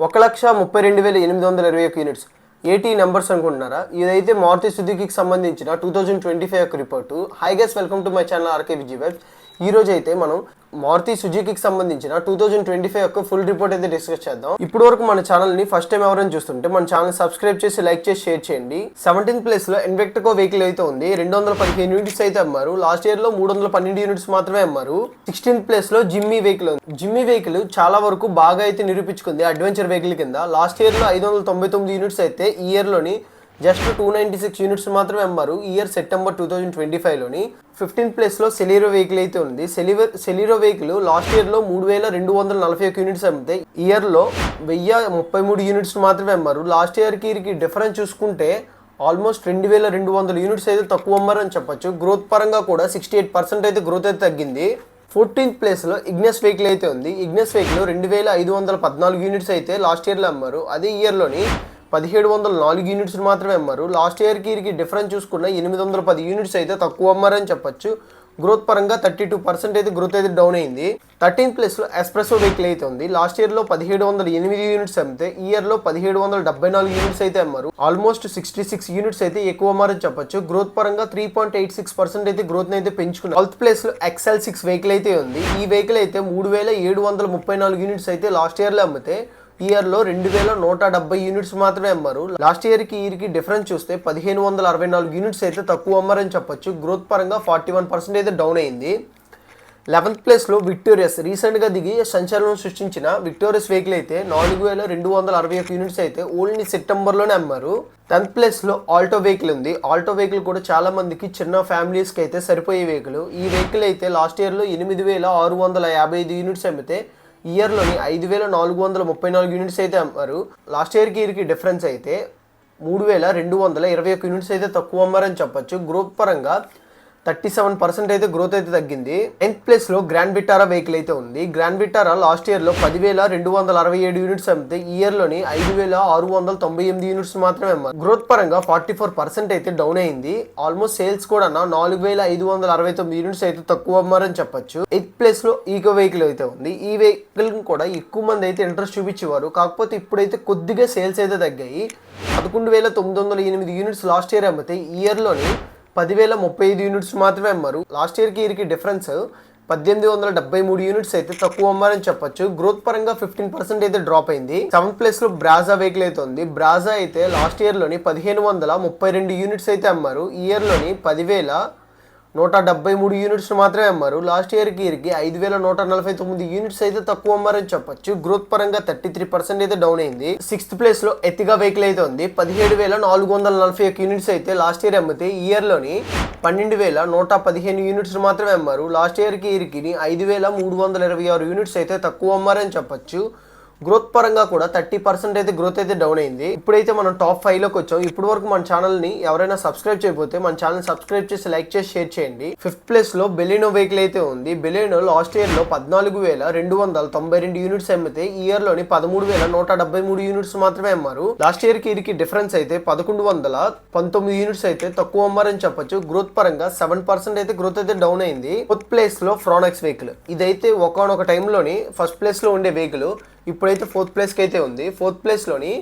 1,32,821 units. ఏటీ numbers అనుకుంటున్నారా? ఇదైతే మారుతి సుజుకీకి సంబంధించిన 2025 యొక్క రిపోర్టు. Hi guys, welcome to my channel RK Vijay webs. ఈ రోజు అయితే మనం మారుతి సుజుకీకి సంబంధించిన 2025 యొక్క ఫుల్ రిపోర్ట్ అయితే డిస్కస్ చేద్దాం. ఇప్పుడు వరకు మన ఛానల్ ని ఫస్ట్ టైం ఎవరైనా చూస్తుంటే మన ఛానల్ సబ్స్క్రైబ్ చేసి లైక్ చేసి షేర్ చేయండి. 17th ప్లేస్ లో ఇన్వెక్టకో వెహికల్ అయితే ఉంది. 215 యూనిట్స్ అయితే అమ్మారు. లాస్ట్ ఇయర్ లో 312 యూనిట్స్ మాత్రమే అమ్మారు. 16th ప్లేస్ లో జిమ్మీ వెహికల్ ఉంది. జిమ్మీ వెహికల్ చాలా వరకు బాగా అయితే నిరూపించుకుంది అడ్వెంచర్ వెహికల్ కింద. లాస్ట్ ఇయర్ లో 599 యూనిట్స్ అయితే ఈ ఇయర్ లోని జస్ట్ 296 యూనిట్స్ మాత్రమే అమ్మారు ఈ ఇయర్ సెప్టెంబర్ 2025 లోని. 15th ప్లేస్ లో సెలీరో వెహికల్ అయితే ఉంది. సెలీరో వెహికల్ లాస్ట్ ఇయర్ లో 3,241 యూనిట్స్ అమ్మితే ఈ ఇయర్ లో 1,033 యూనిట్స్ మాత్రమే అమ్మారు. లాస్ట్ ఇయర్ కి డిఫరెన్స్ చూసుకుంటే ఆల్మోస్ట్ 2,200 యూనిట్స్ అయితే తక్కువ అమ్మారని చెప్పొచ్చు. గ్రోత్ పరంగా కూడా 68% అయితే గ్రోత్ అయితే తగ్గింది. 14th ప్లేస్ లో ఇగ్నెస్ వెహికల్ అయితే ఉంది. ఇగ్నెస్ వెహికల్ 2,514 యూనిట్స్ అయితే లాస్ట్ ఇయర్ లో అమ్మారు. అదే ఇయర్ లోని 1,704 యూనిట్స్ మాత్రమే అమ్మారు. లాస్ట్ ఇయర్ కి డిఫరెన్స్ చూసుకున్న 810 యూనిట్స్ అయితే తక్కువ అమ్మారని చెప్పొచ్చు. గ్రోత్ పరంగా 32% అయితే గ్రోత్ అయితే డౌన్ అయింది. 13th ప్లేస్ లో ఎస్ప్రెసో వెహికల్ అయితే ఉంది. లాస్ట్ ఇయర్ లో 1,708 యూనిట్స్ అమ్మితే ఈ ఇయర్ లో 1,774 యూనిట్స్ అయితే అమ్మారు. ఆల్మోస్ట్ 66 యూనిట్స్ అయితే ఎక్కువ అమ్మారని చెప్పొచ్చు. గ్రోత్ పరంగా 3.86% అయితే గ్రోత్ అయితే పెంచుకున్నారు. 12th ప్లేస్ లో XL6 వెహికల్ అయితే ఉంది. ఈ వెహికల్ అయితే 3,734 యూనిట్స్ అయితే లాస్ట్ ఇయర్ లో అమ్మితే ఈ ఇయర్ లో 2,170 యూనిట్స్ మాత్రమే అమ్మారు. లాస్ట్ ఇయర్ కి డిఫరెన్స్ చూస్తే 1,564 యూనిట్స్ అయితే తక్కువ అమ్మారని చెప్పొచ్చు. గ్రోత్ పరంగా 41% అయితే డౌన్ అయింది. 11th ప్లేస్ లో విక్టోరియస్ రీసెంట్ గా దిగి సంచలనం సృష్టించిన విక్టోరియస్ వెహికల్ అయితే 4,261 యూనిట్స్ అయితే ఓన్లీ సెప్టెంబర్ లోనే అమ్మారు. 10th ప్లేస్ లో ఆల్టో వెహికల్ ఉంది. ఆల్టో వెహికల్ కూడా చాలా మందికి చిన్న ఫ్యామిలీస్ కి అయితే సరిపోయే వెహికల్. ఈ వెహికల్ అయితే లాస్ట్ ఇయర్ లో 8,655 యూనిట్స్ అమ్మితే ఈ ఇయర్ లోని 5,434 యూనిట్స్ అయితే అమ్మారు. లాస్ట్ ఇయర్ కి డిఫరెన్స్ అయితే 3,221 యూనిట్స్ అయితే తక్కువ అమ్మారని చెప్పొచ్చు. గ్రోత్ పరంగా 37% అయితే గ్రోత్ అయితే తగ్గింది. 10th ప్లేస్ లో గ్రాండ్ విటారా వెహికల్ అయితే ఉంది. గ్రాండ్ విటారా లాస్ట్ ఇయర్ లో 10,267 యూనిట్స్ అమ్మితే ఈ ఇయర్ లోని 5,698 యూనిట్స్ మాత్రమే అమ్మారు. గ్రోత్ పరంగా 44% అయితే డౌన్ అయింది. ఆల్మోస్ట్ సేల్స్ కూడా 4,569 యూనిట్స్ అయితే తక్కువ అమ్మారని చెప్పొచ్చు. 8th ప్లేస్ లో ఈకో వెహికల్ అయితే ఉంది. ఈ వెహికల్ కూడా ఎక్కువ మంది అయితే ఇంట్రెస్ట్ చూపించేవారు. కాకపోతే ఇప్పుడైతే కొద్దిగా సేల్స్ అయితే తగ్గాయి. 11,908 యూనిట్స్ లాస్ట్ ఇయర్ అమ్మితే ఈ ఇయర్ లోని 10,035 యూనిట్స్ మాత్రమే అమ్మారు. లాస్ట్ ఇయర్ కి డిఫరెన్స్ 1,873 యూనిట్స్ అయితే తక్కువ అమ్మారని చెప్పొచ్చు. గ్రోత్ పరంగా 15% అయితే డ్రాప్ అయింది. 7th ప్లేస్ లో బ్రాజా వెహికల్ అయితే ఉంది. బ్రాజా అయితే లాస్ట్ ఇయర్ లోని 1,532 యూనిట్స్ అయితే అమ్మారు. ఈ ఇయర్ లోని 10,173 యూనిట్స్ మాత్రమే అమ్మారు. లాస్ట్ ఇయర్ కి 5,149 యూనిట్స్ అయితే తక్కువ అమ్మారని చెప్పొచ్చు. గ్రోత్ పరంగా 33% అయితే డౌన్ అయింది. 6th ప్లేస్ లో ఎతిగా వెహికల్ అయితే ఉంది. 17,441 యూనిట్స్ అయితే లాస్ట్ ఇయర్ అమ్మితే ఈ ఇయర్ లోని 12,115 యూనిట్స్ మాత్రమే అమ్మారు. లాస్ట్ ఇయర్ కి 5,326 యూనిట్స్ అయితే తక్కువ అమ్మారని చెప్పొచ్చు. గ్రోత్ పరంగా కూడా 30% అయితే గ్రోత్ అయితే డౌన్ అయింది. ఇప్పుడైతే మనం టాప్ 5 లోకి వచ్చాం. ఇప్పుడు వరకు మన ఛానల్ ని ఎవరైనా సబ్స్క్రైబ్ చేయకపోతే మన ఛానల్ సబ్స్క్రైబ్ చేసి లైక్ చేసి షేర్ చేయండి. 5th ప్లేస్ లో బెలినో వెహికల్ అయితే ఉంది. బెలినో లాస్ట్ ఇయర్ లో 14,292 యూనిట్స్ అమ్మితే ఈ ఇయర్ లోని 13,173 యూనిట్స్ మాత్రమే అమ్మారు. లాస్ట్ ఇయర్ కి డిఫరెన్స్ అయితే 1,119 యూనిట్స్ అయితే తక్కువ అమ్మారని చెప్పొచ్చు. గ్రోత్ పరంగా 7% అయితే గ్రోత్ అయితే డౌన్ అయింది. 4th ప్లేస్ లో ఫ్రానెక్స్ వెహికల్. ఇదైతే ఒకనొక టైంలోని ఫస్ట్ ప్లేస్ లో ఉండే వెహికల్ ఇప్పుడైతే 4th ప్లేస్కి అయితే ఉంది. 4th ప్లేస్లోని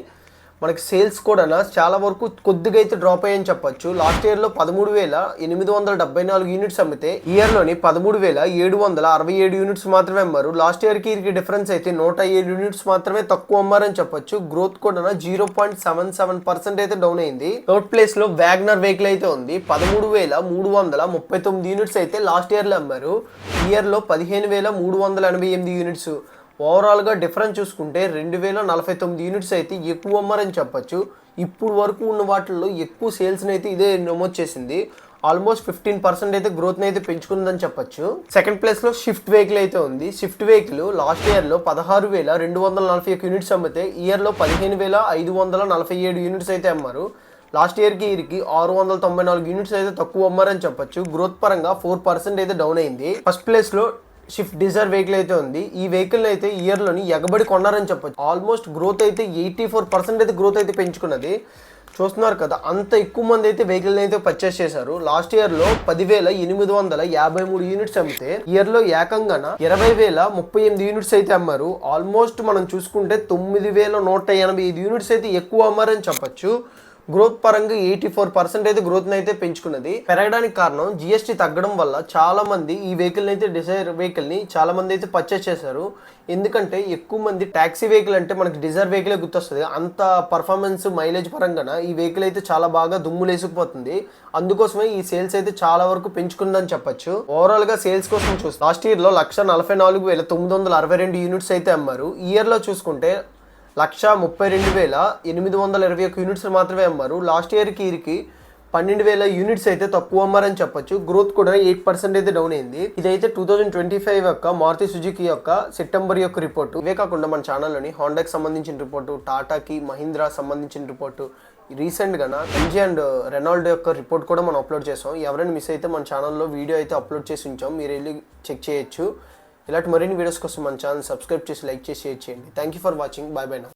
మనకి సేల్స్ కూడా చాలా వరకు కొద్దిగా అయితే డ్రాప్ అయ్యని చెప్పొచ్చు. లాస్ట్ ఇయర్ లో 13,874 యూనిట్స్ అమ్మితే ఈ ఇయర్ లోని 13,767 యూనిట్స్ మాత్రమే అమ్మారు. లాస్ట్ ఇయర్ కి డిఫరెన్స్ అయితే 107 యూనిట్స్ మాత్రమే తక్కువ అమ్మారని చెప్పొచ్చు. గ్రోత్ కూడా 0.77% అయితే డౌన్ అయింది. 3rd ప్లేస్ లో వ్యాగనర్ వెహికల్ అయితే ఉంది. 13,339 యూనిట్స్ అయితే లాస్ట్ ఇయర్ లో అమ్మారు. ఈ ఇయర్ లో 15,388 యూనిట్స్. ఓవరాల్ గా డిఫరెన్స్ చూసుకుంటే 2,049 యూనిట్స్ అయితే ఎక్కువ అమ్మారని చెప్పొచ్చు. ఇప్పుడు వరకు ఉన్న వాటిల్లో ఎక్కువ సేల్స్ అయితే ఇదే నమోదు చేసింది. ఆల్మోస్ట్ 15% అయితే గ్రోత్ అయితే పెంచుకుందని చెప్పొచ్చు. 2nd ప్లేస్ లో షిఫ్ట్ వెహికల్ అయితే ఉంది. షిఫ్ట్ వెహికల్ లాస్ట్ ఇయర్ లో 16,241 యూనిట్స్ అమ్మితే ఈ ఇయర్ లో 15,547 యూనిట్స్ అయితే అమ్మారు. లాస్ట్ ఇయర్ కి 694 యూనిట్స్ అయితే తక్కువ అమ్మారని చెప్పొచ్చు. గ్రోత్ పరంగా 4% అయితే డౌన్ అయింది. 1st ప్లేస్ లో షిఫ్ట్ డిజైర్ వెహికల్ అయితే ఉంది. ఈ వెహికల్ అయితే ఇయర్ లోని ఎగబడి కొన్నారని చెప్పొచ్చు. ఆల్మోస్ట్ గ్రోత్ అయితే 84% అయితే గ్రోత్ అయితే పెంచుకున్నది. చూస్తున్నారు కదా, అంత ఎక్కువ మంది అయితే వెహికల్ అయితే పర్చేస్ చేశారు. లాస్ట్ ఇయర్ లో 10,853 యూనిట్స్ అమ్మితే ఇయర్ లో ఏకంగా 20,038 యూనిట్స్ అయితే అమ్మారు. ఆల్మోస్ట్ మనం చూసుకుంటే 9,185 యూనిట్స్ అయితే ఎక్కువ అమ్మారని చెప్పొచ్చు. గ్రోత్ పరంగా 84% అయితే గ్రోత్ అయితే పెంచుకున్నది. పెరగడానికి కారణం జిఎస్టీ తగ్గడం వల్ల చాలా మంది ఈ వెహికల్ అయితే డిజైర్ వెహికల్ ని చాలా మంది అయితే పర్చేస్ చేశారు. ఎందుకంటే ఎక్కువ మంది టాక్సీ వెహికల్ అంటే మనకి డిజైర్ వెహికల్ గుర్తొస్తుంది. అంత పర్ఫార్మెన్స్ మైలేజ్ పరంగా ఈ వెహికల్ అయితే చాలా బాగా దుమ్ములేసుకుపోతుంది. అందుకోసమే ఈ సేల్స్ అయితే చాలా వరకు పెంచుకుందని చెప్పొచ్చు. ఓవరాల్ గా సేల్స్ కోసం చూస్తే లాస్ట్ ఇయర్ లో 1,44,962 యూనిట్స్ అయితే అమ్మారు. ఈ ఇయర్ లో చూసుకుంటే 1,32,821 యూనిట్స్ మాత్రమే అమ్మారు. లాస్ట్ ఇయర్కి 12,000 యూనిట్స్ అయితే తక్కువ అమ్మారని చెప్పొచ్చు. గ్రోత్ కూడా 8% అయితే డౌన్ అయింది. ఇదైతే 2025 యొక్క మారుతి సుజుకి యొక్క సెప్టెంబర్ యొక్క రిపోర్టు. ఇవే కాకుండా మన ఛానల్లోని హోండాకి సంబంధించిన రిపోర్టు, టాటాకి, మహీంద్రా సంబంధించిన రిపోర్టు, రీసెంట్గా ఎంజీ అండ్ రెనాల్డ్ యొక్క రిపోర్ట్ కూడా మనం అప్లోడ్ చేసాం. ఎవరైనా మిస్ అయితే మన ఛానల్లో వీడియో అయితే అప్లోడ్ చేసి ఉంచాం, మీరు వెళ్ళి చెక్ చేయొచ్చు. ఇలాంటి మరిన్ని వీడియోస్ కోసం మన ఛానల్ సబ్స్క్రైబ్ చేసి లైక్ చేసి షేర్ చేయండి. Thank you for watching. Bye bye.